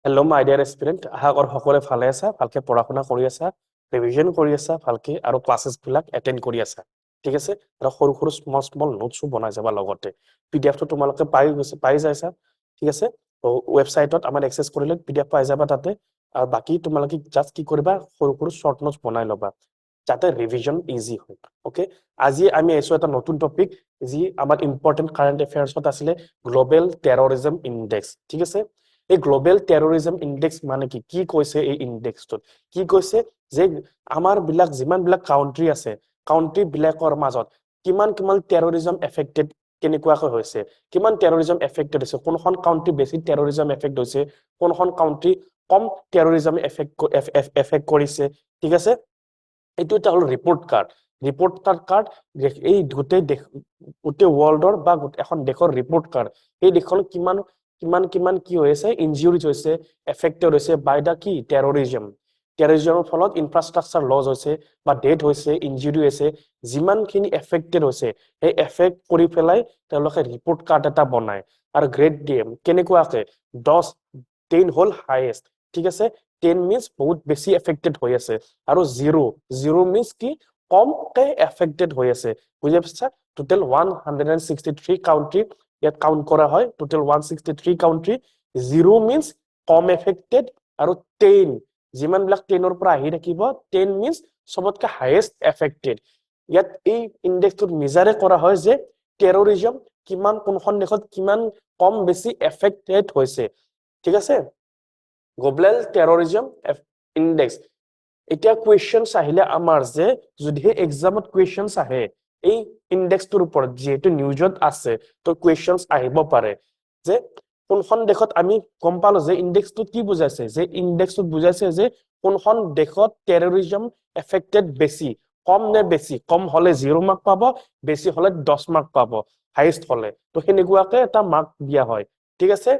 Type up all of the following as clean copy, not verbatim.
Hello' মাই dear এস্পিৰেণ্ট, আশা কৰোঁ সকলোৱে ভালে আছা, ভালকে পঢ়া শুনা কৰি আছা, ৰিভিজন কৰি আছা ভালকে আৰু ক্লাছেছবিলাক এটেণ্ড কৰি আছা। ঠিক আছে, আৰু সৰু সৰু স্মল নোটছো বনাই যাবা লগতে। পিডিএফটো তোমালোকে পাই যাইছা। ঠিক আছে, ৱেবছাইটত আমাৰ এক্সেছ কৰিলে পিডিএফ পাই যাবা তাতে। আৰু বাকী তোমালোকে জাষ্ট কি কৰিবা, সৰু সৰু শ্বৰ্ট নোটছ বনাই ল'বা যাতে ৰিভিজন ইজি হয়। অ'কে, আজি আমি আহিছো এটা নতুন টপিক, যি আমাৰ ইম্পৰ্টেণ্ট কাৰেণ্ট এফেয়াৰ্ছত আছিলে, গ্ল'বেল টেৰৰিজম ইণ্ডেক্স। ঠিক আছে, এই গ্ল'বেল টেৰৰিজম ইণ্ডেক্স মানে কি কৈছে এই ইণ্ডেক্সটোত? কি কৈছে যে আমাৰ বিলাক যিমান বিলাক কাউন্ট্ৰী আছে, কাউন্ট্ৰী বিলাকৰ মাজত কিমান কিমান টেৰৰিজম এফেক্টেড কেনেকুৱাকৈ হৈছে, কিমান টেৰৰিজম এফেক্টেড হৈছে, কোনখন কাউন্ট্ৰী বেছি টেৰৰিজম এফেক্ট হৈছে, কোনখন কাউন্ট্ৰী কম টেৰৰিজম এফেক্ট কৰিছে। ঠিক আছে, এইটো এটা হ'ল ৰিপৰ্ট কাৰ্ড। ৰিপৰ্ট কাৰ্ড এই গোটেই ৱৰ্ল্ডৰ বা এখন দেশৰ ৰিপৰ্ট কাৰ্ড। এই দেশখন কিমান কিমান কিমান কি হৈছে, ইনজিউৰিজ হৈছে, এফেক্টেড হৈছে বাই দা কি টেৰৰিজম। টেৰৰিজমৰ ফলত ইনফ্ৰাষ্ট্ৰাকচাৰ লছ হৈছে বা ডেথ হৈছে, ইনজিউৰি হৈছে, যিমানখিনি এফেক্টেড হৈছে সেই এফেক্ট কৰি পেলাই তেওঁলোকে ৰিপৰ্ট কাৰ্ড এটা বনায় আৰু গ্ৰেড দিয়ে কেনেকুৱাকে 10 হ'ল হাইয়েষ্ট। ঠিক আছে, 10 মিনছ বহুত বেছি এফেক্টেড হৈ আছে, আৰু 0 মিনছ কি কমকে এফেক্টেড হৈ আছে। বুজি পাইছা? টোটেল 163 কাউন্ট্ৰী ইয়াত কাউন্ট কৰা হয়, টোটেল 163 কাউন্ট্ৰী। 0 মিনছ কম এফেক্টেড, আৰু 10 যিমান বিলাক 10ৰ পৰা আহি থাকিব, 10 মিনছ চবতকে হাইয়েষ্ট এফেক্টেড। ইয়াত এই ইণ্ডেক্সটোত মেজাৰে কৰা হয় যে টেৰৰিজম কিমান কোনখন দেশত কিমান কম বেছি এফেক্টেড হৈছে। ঠিক আছে, গ্ল'বেল টেৰৰিজম ইণ্ডেক্স। এতিয়া কুৱেশ্যনছ আহিলে আমাৰ যে যদিহে এক্সামত কুৱেশ্যনছ আহে এই ইণ্ডেক্সটোৰ ওপৰত, যিহেতু নিউজত আছে, তো কুৱেশ্যনছ আহিব পাৰে যে কোনখন দেশত, আমি গম পালো যে ইণ্ডেক্সটোত কি বুজাইছে, যে ইণ্ডেক্সটোত বুজাইছে যে কোনখন দেশত টেৰৰিজম এফেক্টেড বেছি, কম নে বেছি, কম হলে 0 মাৰ্ক পাব, বেছি হলে 10 মাৰ্ক পাব, হাইয়েষ্ট হলে। তো সেনেকুৱাকে এটা মাৰ্ক দিয়া হয়। ঠিক আছে,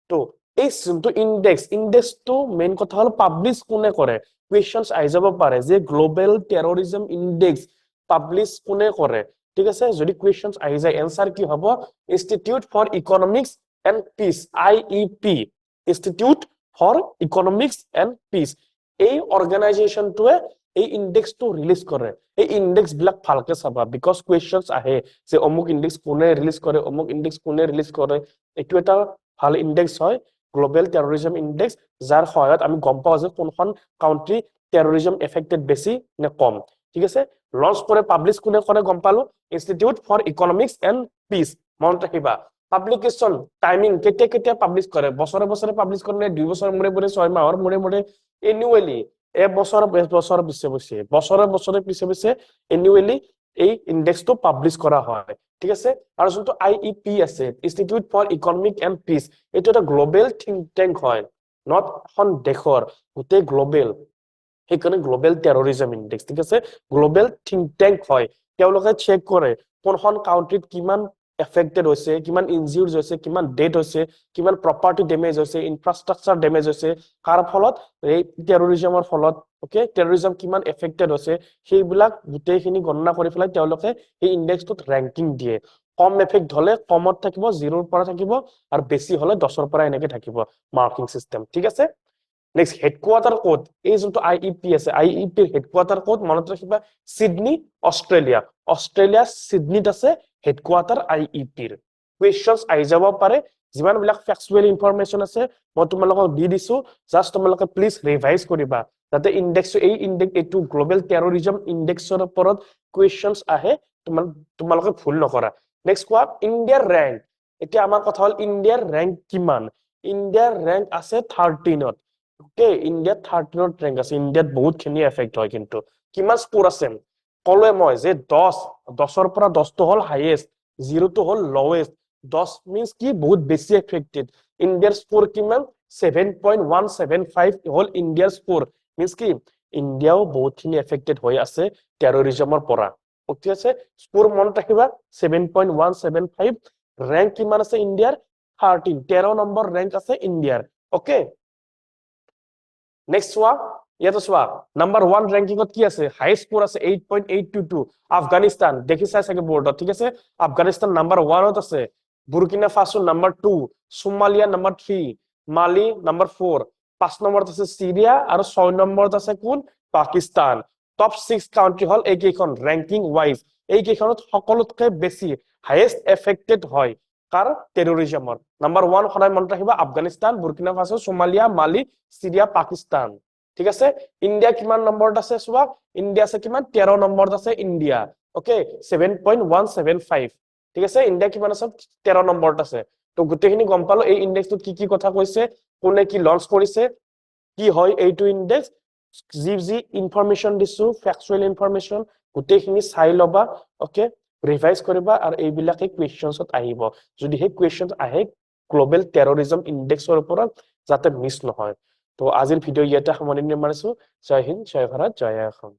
তো এই যোনটো ইণ্ডেক্সটো মেইন কথা হল পাব্লিছ কোনে কৰে। কুৱেশ্যনছ আহি যাব পাৰে যে গ্ল'বেল টেৰৰিজম ইণ্ডেক্স পাব্লিছ কোনে কৰে। ঠিক আছে, যদি কুৱেশ্যনছ আহি যায় এনসাৰ কি হ'ব, Institute for economics and Peace, IEP, Institute for economics and Peace. এই অৰ্গেনাইজেশ্যনটোৱে এই ইণ্ডেক্সটো ৰিলিজ কৰে। এই ইণ্ডেক্স বিলাক ভালকে চাবা, বিকজ কুৱেশ্যনছ আহে যে অমুক ইণ্ডেক্স কোনে ৰিলিজ কৰে, অমুক ইণ্ডেক্স কোনে ৰিলিজ কৰে। এইটো এটা ভাল ইণ্ডেক্স হয়, গ্ল'বেল টেৰৰিজম ইণ্ডেক্স, যাৰ সহায়ত আমি গম পাওঁ যে কোনখন কাউন্ট্ৰী টেৰৰিজম এফেক্টেড বেছি নে কম। ঠিক আছে, লঞ্চ কৰে, পাব্লিছ কোনে কৰে গম পালো, institute for economics and peace. মনত ৰাখিবা, পাব্লিকেশ্যন টাইমিং কেতিয়া কেতিয়া পাব্লিছ কৰে, বছৰে বছৰে পাব্লিছ কৰে নে 2 বছৰ মূৰে মূৰে, 6 মাহৰ মূৰে মূৰে, এনুৱেলি, বছৰে পিছে এনুৱেলি এই ইণ্ডেক্সটো পাব্লিছ কৰা হয়। ঠিক আছে, আৰু যোনটো IEP আছে, institute for economic and peace, এইটো এটা গ্ল'বেল থিংক টেংক হয়, নট এখন দেশৰ, গোটেই গ্ল'বেল। সেইকাৰণে গ্ল'বেল টেৰৰিজম ইণ্ডেক্স। ঠিক আছে, গ্ল'বেল থিংক টেংক হয়, তেওঁলোকে চেক কৰে কোনখন কাউন্ট্ৰীত কিমান এফেক্টেড হৈছে, কিমান ইনজিউৰ্ড হৈছে, কিমান ডেথ হৈছে, কিমান প্ৰপাৰ্টি ডেমেজ হৈছে, ইনফ্ৰাষ্ট্ৰাকচাৰ ডেমেজ হৈছে, কাৰ ফলত, এই টেৰৰিজমৰ ফলত। অকে, টেৰৰিজম কিমান এফেক্টেড হৈছে, সেইবিলাক গোটেইখিনি গণনা কৰি পেলাই তেওঁলোকে এই ইণ্ডেক্সটোত ৰেংকিং দিয়ে। কম এফেক্ট হলে কমত থাকিব, 0ৰ পৰা থাকিব, আৰু বেছি হলে 10ৰ পৰা এনেকে থাকিব মাৰ্কিং চিষ্টেম। ঠিক আছে, নেক্সট হেডকোৱাৰ্টাৰ ক'ত, এই যোনটো IEP আছে, IEPৰ হেডকোৱাৰ্টাৰ ক'ত মনত ৰাখিবা, ছিডনী, অষ্ট্ৰেলিয়া। অষ্ট্ৰেলিয়া ছিডনীত আছে হেডকোৱাৰ্টাৰ IEPৰ। কুৱেশ্যনছ আহি যাব পাৰে, যিমান বিলাক ফেক্সুৱেল ইনফৰমেশ্যন আছে মই তোমালোকক দি দিছো, জাষ্ট তোমালোকে প্লিজ ৰিভাইজ কৰিবা, যাতে এইটো গ্ল'বেল টেৰৰিজম ইণ্ডেক্সৰ ওপৰত কুৱেশ্যনছ আহে, তোমালোকে ভুল নকৰা। নেক্সট কোৱা, ইণ্ডিয়াৰ ৰেংক। এতিয়া আমাৰ কথা হ'ল ইণ্ডিয়াৰ ৰেংক কিমান। ইণ্ডিয়াৰ ৰেংক আছে 13ত। অকে, ইণ্ডিয়াত 13ত ৰেংক আছে। ইণ্ডিয়াত বহুতখিনি এফেক্ট হয়, কিন্তু কিমান স্কোৰ আছে ক'লোৱে মই যে 10ৰ পৰা 10টো হ'ল হাইয়েষ্ট, 0টো হ'ল লৱেষ্ট। 10 মিনছ কি বহুত বেছি এফেক্টেড। ইণ্ডিয়াৰ স্কোৰ কিমান, 7.175 হ'ল ইণ্ডিয়াৰ স্কোৰ। মিনছ কি ইণ্ডিয়াও বহুতখিনি এফেক্টেড হৈ আছে টেৰৰিজমৰ পৰা। ঠিক আছে, স্কোৰ মনত ৰাখিবা, 7.175। ৰেংক কিমান আছে ইণ্ডিয়াৰ, 13 নম্বৰ ৰেংক আছে ইণ্ডিয়াৰ। অকে, নেক্সট চোৱা, ইয়াতে চোৱা, নাম্বাৰ 1 ৰেংকিঙত কি আছে, হাই স্কোৰ আছে 8.822, আফগানিস্তান। দেখিছা চাগে বৰ্ডত। ঠিক আছে, আফগানিস্তান নাম্বাৰ 1ত আছে, Burkina Faso number 2, Somalia number 3, মালি নাম্বাৰ 4, 5 নম্বৰত আছে সিৰিয়া আৰু 6 নম্বৰত আছে কোন পাকিস্তান টপ 6 কাউন্ট্ৰি হল এই কেইখন ৰেংকিং ওয়াইজ এই কেইখনত সকলোতকৈ বেছি হাইয়েষ্ট এফেক্টেড হয় কাৰ টেৰৰিজমৰ নাম্বাৰ 1 সদায় মনত ৰাখিবা আফগানিস্তান বুৰ্কিনা ফাছো সোমালিয়া মালি সিৰিয়া পাকিস্তান ঠিক আছে ইন্ডিয়া কিমান নম্বৰত আছে চোৱা ইন্ডিয়া আছে কিমান 13 নম্বৰত আছে ইন্ডিয়া ওকে 7.175 ঠিক আছে ইন্ডিয়া কিমান আছে 13 নম্বৰত আছে তো গোটেইখিনি গম পালো এই ইনডেক্সটো কি কথা কৈছে কোনে কি লঞ্চ কৰিছে কি হয় এইটো ইনডেক্স যি ইনফৰমেশন দিছো ফ্যাকচুয়াল ইনফৰমেশন গোটেইখিনি চাই লবা ওকে ৰিভাইজ কৰিবা আৰু এইবিলাকে কোৱেশ্চনছত আহিব যদি সেই কোৱেশ্চন আহে গ্লোবেল টেৰৰিজম ইনডেক্সৰ ওপৰত যাতে মিছ নহয় তো আজিৰ ভিডিঅ' ইয়াতে সামৰণি মাৰিছো জয় হিন্দ জয় ভাৰত জয় অসম